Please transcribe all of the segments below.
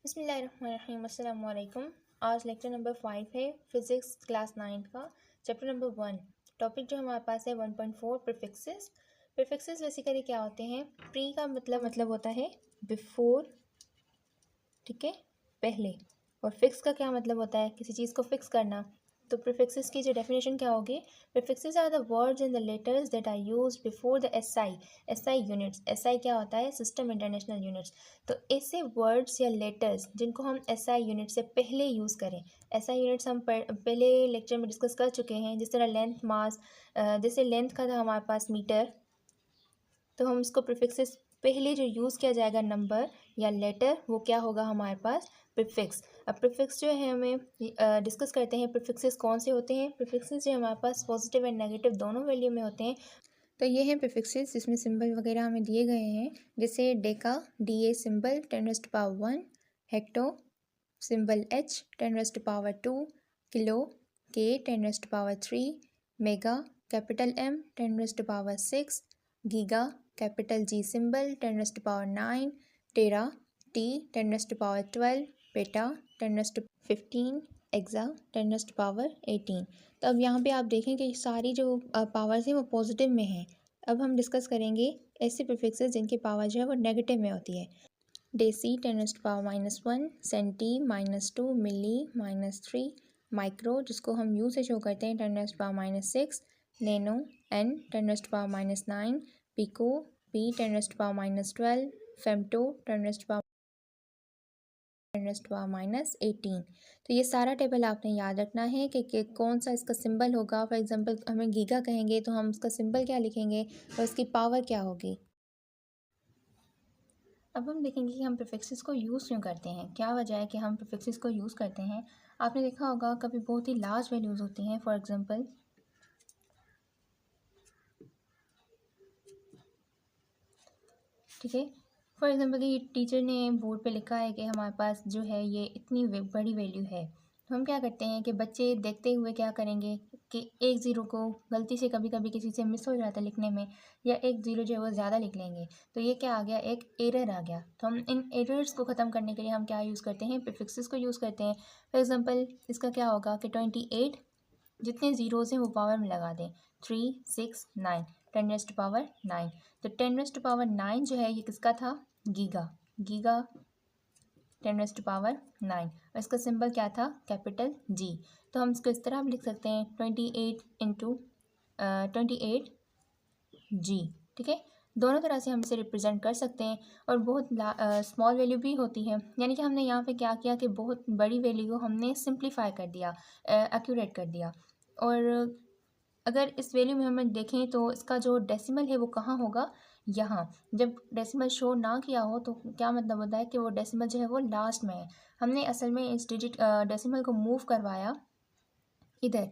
बिस्मिल्लाहिर्रहमानिर्रहीम। अस्सलाम वालेकुम। आज लेक्चर नंबर 5 है फिज़िक्स क्लास 9 का, चैप्टर नंबर 1। टॉपिक जो हमारे पास है 1.4 प्रीफिक्सेस। प्रीफिक्सेस बेसिकली क्या होते हैं? प्री का मतलब होता है बिफोर, ठीक है, पहले। और फिक्स का क्या मतलब होता है? किसी चीज़ को फिक्स करना। तो प्रीफिक्सेस की जो डेफिनेशन क्या होगी? Prefixes are the words and the letters that are used before the SI units. SI क्या होता है? System international units. तो ऐसे वर्ड्स या लेटर्स जिनको हम एसआई यूनिट से पहले यूज़ करें। एसआई यूनिट्स हम पहले लेक्चर में डिस्कस कर चुके हैं। जिस तरह लेंथ, मास, जैसे लेंथ का था हमारे पास मीटर, तो हम इसको प्रीफिक्सेस पहले जो यूज़ किया जाएगा नंबर या लेटर, वो क्या होगा हमारे पास? प्रीफिक्स। अब प्रीफिक्स जो है हमें डिस्कस करते हैं प्रीफिक्सेस कौन से होते हैं। प्रीफिक्सेस जो हमारे पास पॉजिटिव एंड नेगेटिव दोनों वैल्यू में होते हैं। तो ये हैं प्रीफिक्सेस जिसमें सिंबल वगैरह हमें दिए गए हैं, जैसे Deka DA symbol 10⁻⁴, hecto symbol H 10⁻², kilo K 10⁻3, mega capital M 10⁻6, giga capital G symbol 10⁻9, टेरा T 10⁻12, पेटा 10⁻15, एक्सा 10⁻18। तो अब यहाँ पे आप देखें कि सारी जो पावर्स हैं वो पॉजिटिव में हैं। अब हम डिस्कस करेंगे ऐसे प्रीफिक्सेस जिनकी पावर जो है वो नेगेटिव में होती है। डेसी 10⁻−1, सेंटी -2, मिली -3, माइक्रो जिसको हम यू से शो करते हैं 10⁻6, nano N 10⁻9, pico P 10⁻12, femto 10⁻18। तो ये सारा टेबल आपने याद रखना है कि कौन सा इसका सिंबल होगा। फॉर एग्जांपल हमें गीगा कहेंगे तो हम उसका सिंबल क्या लिखेंगे और उसकी पावर क्या होगी। अब हम देखेंगे कि हम प्रीफिक्सेस को यूज़ क्यों करते हैं, क्या वजह है कि हम प्रीफिक्सेस को यूज़ करते हैं। आपने देखा होगा कभी बहुत ही लार्ज वैल्यूज़ होती हैं, फॉर एग्जांपल ठीक है, फॉर एग्जांपल कि टीचर ने बोर्ड पे लिखा है कि हमारे पास जो है ये इतनी बड़ी वैल्यू है। तो हम क्या करते हैं कि बच्चे देखते हुए क्या करेंगे कि एक ज़ीरो को गलती से कभी कभी किसी से मिस हो जाता है लिखने में, या एक ज़ीरो जो है वो ज़्यादा लिख लेंगे, तो ये क्या आ गया? एक एरर आ गया। तो हम इन एरर्स को ख़त्म करने के लिए हम क्या यूज़ करते हैं? प्रीफिक्सेस को यूज़ करते हैं। फॉर एग्जांपल इसका क्या होगा कि 28 जितने ज़ीरोज़ हैं वो पावर में लगा दें, 3, 6, 9, 10⁻9। तो 10⁻9 जो है ये किसका था? गीगा। गीगा 10⁻9 और इसका सिंबल क्या था? Capital G। तो हम इसको इस तरह भी लिख सकते हैं 28 G, ठीक है। दोनों तरह से हम इसे रिप्रेजेंट कर सकते हैं। और बहुत स्मॉल वैल्यू भी होती है, यानी कि हमने यहाँ पे क्या किया कि बहुत बड़ी वैल्यू को हमने सिंप्लीफाई कर दिया, एक्यूरेट कर दिया। और अगर इस वैल्यू में हमें देखें तो इसका जो डेसिमल है वो कहाँ होगा? यहाँ। जब डेसिमल शो ना किया हो तो क्या मतलब होता है कि वो डेसिमल जो है वो लास्ट में है। हमने असल में इस डिजिट डेसिमल को मूव करवाया इधर।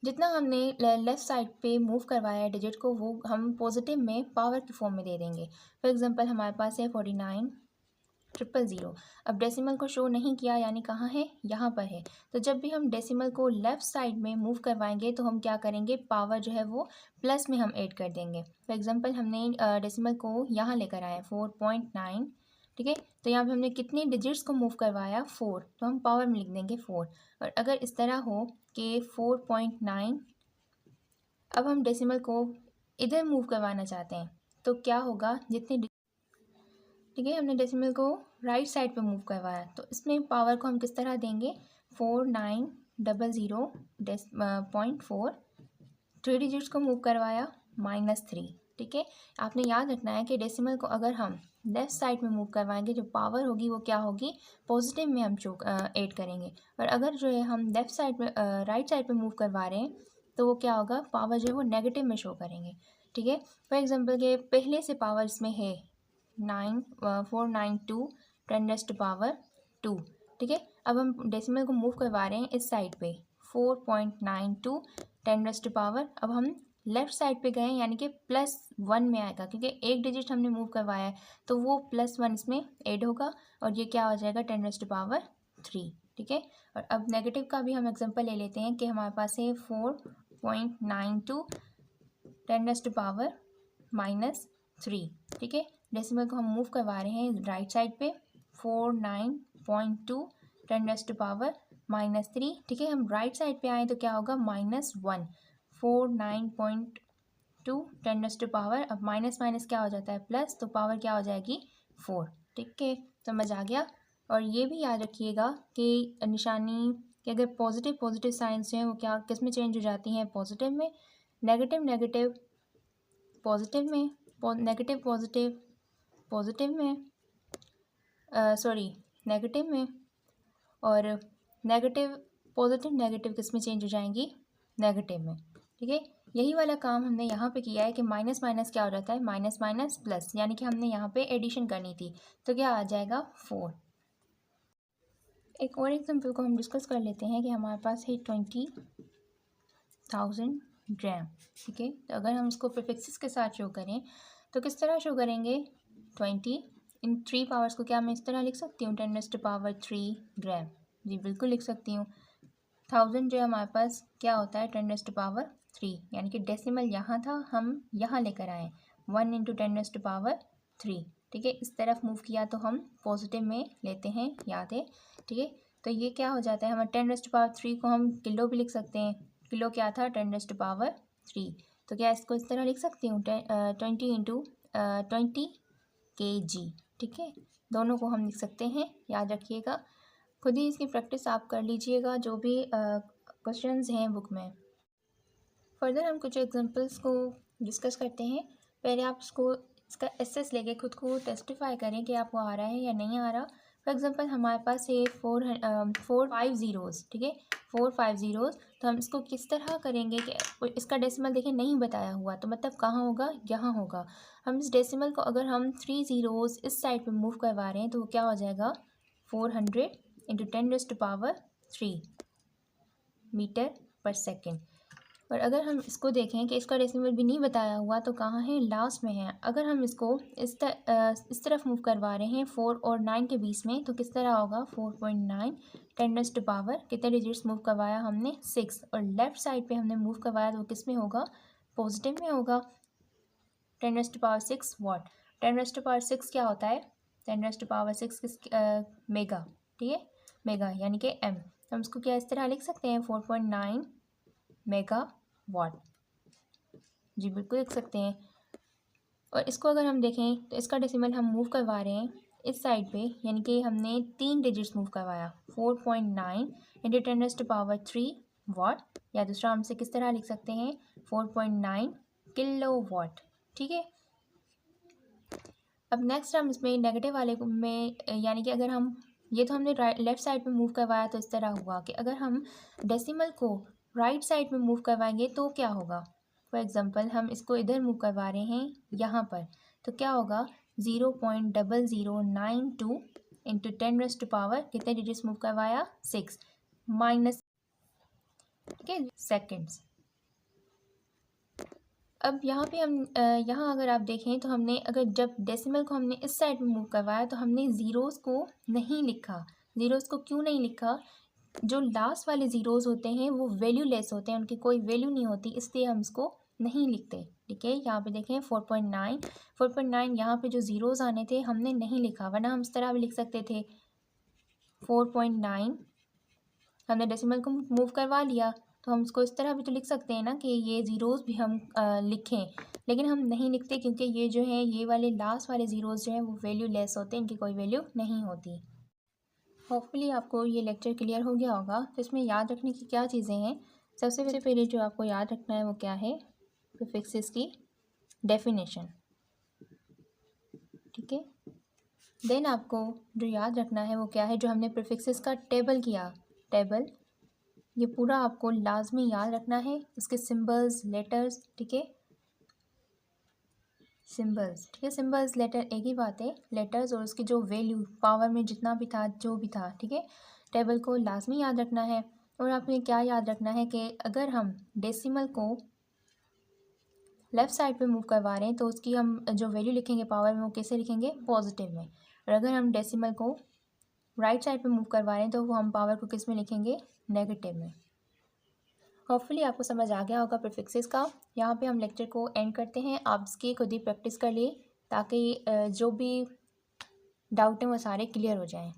जितना हमने लेफ़्ट साइड पे मूव करवाया है डिजिट को, वो हम पॉजिटिव में पावर की फॉर्म में दे देंगे। फॉर एग्जांपल हमारे पास है 49,000। अब डेसिमल को शो नहीं किया, यानी कहाँ है? यहाँ पर है। तो जब भी हम डेसिमल को लेफ़्ट साइड में मूव करवाएंगे तो हम क्या करेंगे? पावर जो है वो प्लस में हम ऐड कर देंगे। फॉर एग्जांपल हमने डेसिमल को यहाँ लेकर आए 4.9, ठीक है। तो यहाँ पे हमने कितने डिजिट्स को मूव करवाया? 4, तो हम पावर में लिख देंगे 4। और अगर इस तरह हो कि 4.9, अब हम डेसिमल को इधर मूव करवाना चाहते हैं तो क्या होगा? जितने, ठीक है, हमने डेसिमल को राइट साइड पे मूव करवाया तो इसमें पावर को हम किस तरह देंगे? 4900.4, 3 डिजिट्स को मूव करवाया -3, ठीक है। आपने याद रखना है कि डेसिमल को अगर हम लेफ़्ट साइड में मूव करवाएंगे जो पावर होगी वो क्या होगी? पॉजिटिव में हम ऐड करेंगे। और अगर जो है हम लेफ़्ट साइड में राइट साइड पे मूव करवा रहे हैं तो वो क्या होगा? पावर जो है वो नेगेटिव में शो करेंगे, ठीक है। फॉर एग्जांपल के पहले से पावर इसमें है 492 10⁻², ठीक है। अब हम डेसिमल को मूव करवा रहे हैं इस साइड पे 4.92 10⁻, अब हम लेफ़्ट साइड पे गए यानी कि +1 में आएगा, क्योंकि एक डिजिट हमने मूव करवाया है तो वो +1 इसमें ऐड होगा और ये क्या हो जाएगा? 10⁻3, ठीक है। और अब नेगेटिव का भी हम एग्जांपल ले लेते हैं कि हमारे पास है 4.92 10⁻−3, ठीक है। डेसिमल को हम मूव करवा रहे हैं राइट साइड पे 49 0.2 10⁻³ ठीक है। हम राइट साइड पे आए तो क्या होगा -1 49.2 10⁻, अब माइनस माइनस क्या हो जाता है प्लस, तो पावर क्या हो जाएगी 4। ठीक है, समझ आ गया। और ये भी याद रखिएगा कि निशानी कि अगर पॉजिटिव साइंस जो है वो क्या किस में चेंज हो जाती हैं, पॉजिटिव में, नेगेटिव पॉजिटिव में, नेगेटिव पॉजिटिव में, सॉरी नेगेटिव में, और नेगेटिव पॉजिटिव नेगेटिव किस में चेंज हो जाएंगी, नेगेटिव में। ठीक है, यही वाला काम हमने यहाँ पे किया है कि माइनस माइनस क्या हो जाता है, माइनस माइनस प्लस, यानी कि हमने यहाँ पे एडिशन करनी थी, तो क्या आ जाएगा 4। एक और एग्जाम्पल को हम डिस्कस कर लेते हैं कि हमारे पास है 20,000 ग्राम। ठीक है, तो अगर हम इसको प्रीफिक्सेस के साथ शो करें तो किस तरह शो करेंगे, 20 इन 3 पावर्स को क्या मैं इस तरह लिख सकती हूँ 10⁻³ ग्राम। जी बिल्कुल लिख सकती हूँ। 1000 जो है हमारे पास क्या होता है 10⁻3, यानी कि डेसिमल यहाँ था, हम यहाँ लेकर आए 1 × 10⁻3। ठीक है, इस तरफ मूव किया तो हम पॉजिटिव में लेते हैं, याद है। ठीक है, तो ये क्या हो जाता है हमारे 10⁻3 को हम किलो भी लिख सकते हैं, किलो क्या था 10⁻3, तो क्या इसको इस तरह लिख सकती हूँ 20 × 20 kg। ठीक है, दोनों को हम लिख सकते हैं, याद रखिएगा। खुद ही इसकी प्रैक्टिस आप कर लीजिएगा जो भी क्वेश्चंस हैं बुक में। फर्दर हम कुछ एग्जांपल्स को डिस्कस करते हैं। पहले आप इसका एसेस लेके खुद को टेस्टिफाई करें कि आपको आ रहा है या नहीं आ रहा। फॉर एग्जांपल हमारे पास है 4 5 ज़ीरोज़। ठीक है, 4 5 ज़ीरोज़, तो हम इसको किस तरह करेंगे कि इसका डेसिमल देखिए नहीं बताया हुआ, तो मतलब कहाँ होगा, यहाँ होगा। हम इस डेसिमल को अगर हम 3 ज़ीरोज़ इस साइड पे मूव करवा रहे हैं तो वो क्या हो जाएगा 400 × 10⁻³ मीटर पर सेकेंड। और अगर हम इसको देखें कि इसका डेसिमल भी नहीं बताया हुआ तो कहाँ है, लास्ट में है। अगर हम इसको इस तरफ मूव करवा रहे हैं 4 और 9 के बीच में, तो किस तरह होगा 4.9 10⁻, कितने डिजिट्स मूव करवाया हमने 6, और लेफ़्ट साइड पे हमने मूव करवाया तो किस में होगा, पॉजिटिव में होगा 10⁻6 वाट। 10⁻6 क्या होता है, 10⁻6 किस मेगा। ठीक है, मेगा यानी कि m, हम इसको क्या इस तरह लिख सकते हैं 4.9 मेगावाट। जी बिल्कुल लिख सकते हैं। और इसको अगर हम देखें तो इसका डेसिमल हम मूव करवा रहे हैं इस साइड पे, यानी कि हमने 3 डिजिट्स मूव करवाया 4.9 × 10⁻³ वाट, या दूसरा हम इसे किस तरह लिख सकते हैं 4.9 किलोवाट। ठीक है, अब नेक्स्ट हम इसमें नेगेटिव वाले में, यानी कि अगर हम ये तो हमने लेफ़्ट साइड पे मूव करवाया तो इस तरह हुआ कि अगर हम डेसिमल को राइट साइड में मूव करवाएंगे तो क्या होगा। फॉर एग्जांपल हम इसको इधर मूव करवा रहे हैं यहाँ पर, तो क्या होगा 0.0092 × 10⁻, कितने डिजिट्स मूव करवाया 6 माइनस, ठीक है, सेकेंड्स। अब यहाँ पे हम यहाँ अगर आप देखें तो हमने अगर जब डेसिमल को हमने इस साइड में मूव करवाया तो हमने ज़ीरोज़ को नहीं लिखा। ज़ीरोज़ को क्यों नहीं लिखा, जो लास्ट वाले ज़ीरोज़ होते हैं वो वैल्यू लेस होते हैं, उनकी कोई वैल्यू नहीं होती, इसलिए हम इसको नहीं लिखते। ठीक है, यहाँ पे देखें 4.9 यहाँ पे जो ज़ीरोज़ आने थे हमने नहीं लिखा, वरना हम इस तरह भी लिख सकते थे 4.9, हमने डेसिमल को मूव करवा लिया तो हम इसको इस तरह भी तो लिख सकते हैं ना कि ये ज़ीरोज़ भी हम लिखें, लेकिन हम नहीं लिखते क्योंकि ये जो है ये वाले लास्ट वाले ज़ीरोज़ जो हैं वो वैल्यू लेस होते हैं, इनकी कोई वैल्यू नहीं होती। होपफुली आपको ये लेक्चर क्लियर हो गया होगा। तो इसमें याद रखने की क्या चीज़ें हैं, सबसे पहले जो आपको याद रखना है वो क्या है, प्रीफिक्सेस की डेफिनेशन। ठीक है, देन आपको जो याद रखना है वो क्या है, जो हमने प्रीफिक्सेस का टेबल किया, टेबल ये पूरा आपको लाजमी याद रखना है, इसके सिंबल्स, लेटर्स। ठीक है, सिंबल्स, ठीक है, सिंबल्स लेटर एक ही बात है, लेटर्स और उसकी जो वैल्यू पावर में जितना भी था जो भी था। ठीक है, टेबल को लाजमी याद रखना है। और आपने क्या याद रखना है कि अगर हम डेसिमल को लेफ़्ट साइड पे मूव करवा रहे हैं तो उसकी हम जो वैल्यू लिखेंगे पावर में वो कैसे लिखेंगे, पॉजिटिव में। और अगर हम डेसिमल को राइट साइड पे मूव करवा रहे हैं तो वो हम पावर को किस में लिखेंगे, नेगेटिव में। होपफुली आपको समझ आ गया होगा प्रीफिक्सेस का। यहाँ पे हम लेक्चर को एंड करते हैं। आप इसकी खुद ही प्रैक्टिस कर लिए ताकि जो भी डाउट हैं वो सारे क्लियर हो जाएं।